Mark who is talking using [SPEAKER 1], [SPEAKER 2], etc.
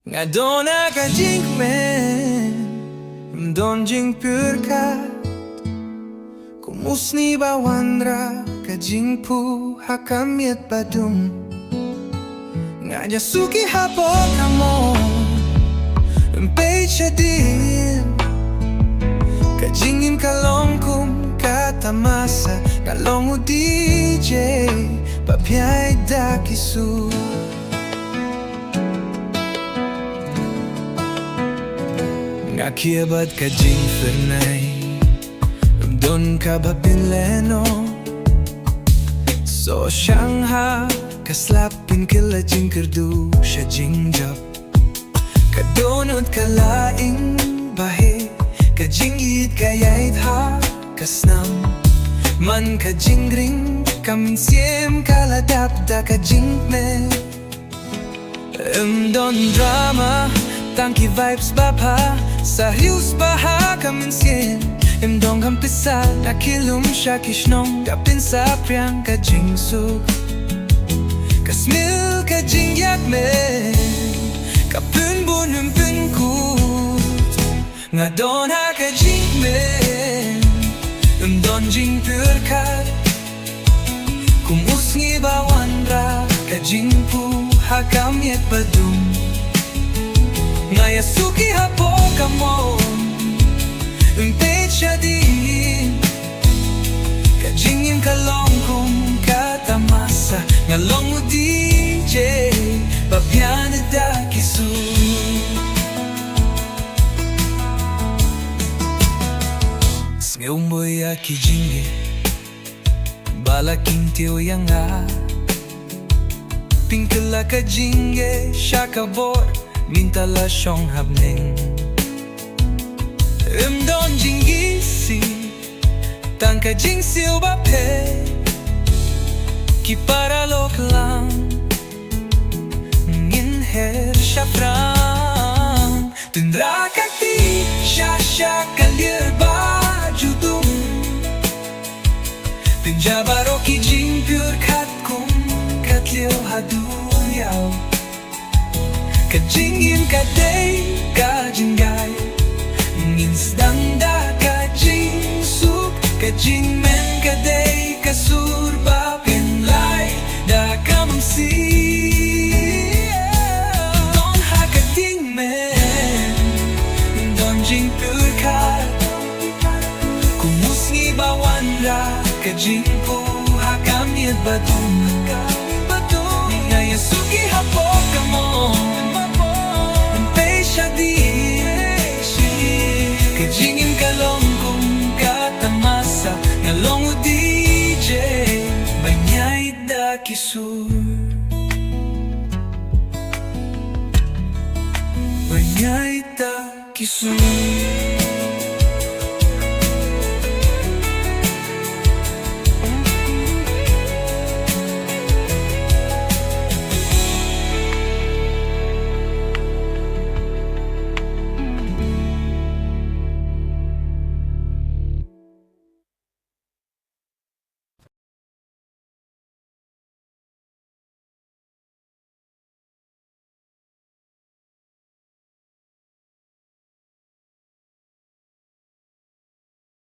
[SPEAKER 1] Nga dona ka jingkmen Mdon jing purkat Kumusni bawandra ka jingpu hakamiet badum Nga jasuki hapo kamo Mpei chadin Ka jingin kalongkum katamasa Kalongu DJ Papiay dakisu Nga kiabat ka jing fernay Don ka ba pinleno So Shanghai Kaslapin kila jing kerdu Siya jing jab Kadonot ka laing bahe Ka jing yit kayait ha Kasnam Man ka jing ring Kamin siem kaladapda ka jingkmen Don drama Tangki vibes bapa Serius baha kamin sien Dong hampisal Nakilum siya kishnong Kapin sa priang ka jing suk Kasmil ka jing yakmen Kapun bunum pun kut Nga don ha ka jingkmen Don jing purkat Kumusngi bawandra Ka jingpu hakamiet badum Nga yasuki hapo kamo Mpei chadin Ka jingin kalongkum katamasa Nga longu DJ Papiana dakisu Sngumboy aki jingi Balaking tiyo yanga Pingkala ka jingi Shakabor Mintala siyong habning Don jing gisi Tangka jing silba pe Ki para lok lang Ngin her siya prang Tundra kakti Siya kalir ba judum Pinjabaro ki jing purkat kum Katliw haduyaw Ka jingin ka day Ka jinggay Ngin sdangda ka jing suk Ka jingmen ka day Ka surba pinlay Da ka mamsi Don ha ka jingmen Don jing purkat Kumusngi bawandra Ka jingpu hakamiet badum Nga yasuki hapo kamo Jingin kalongkum katamasa Nga longu DJ Banyay dakisu Banyay dakisu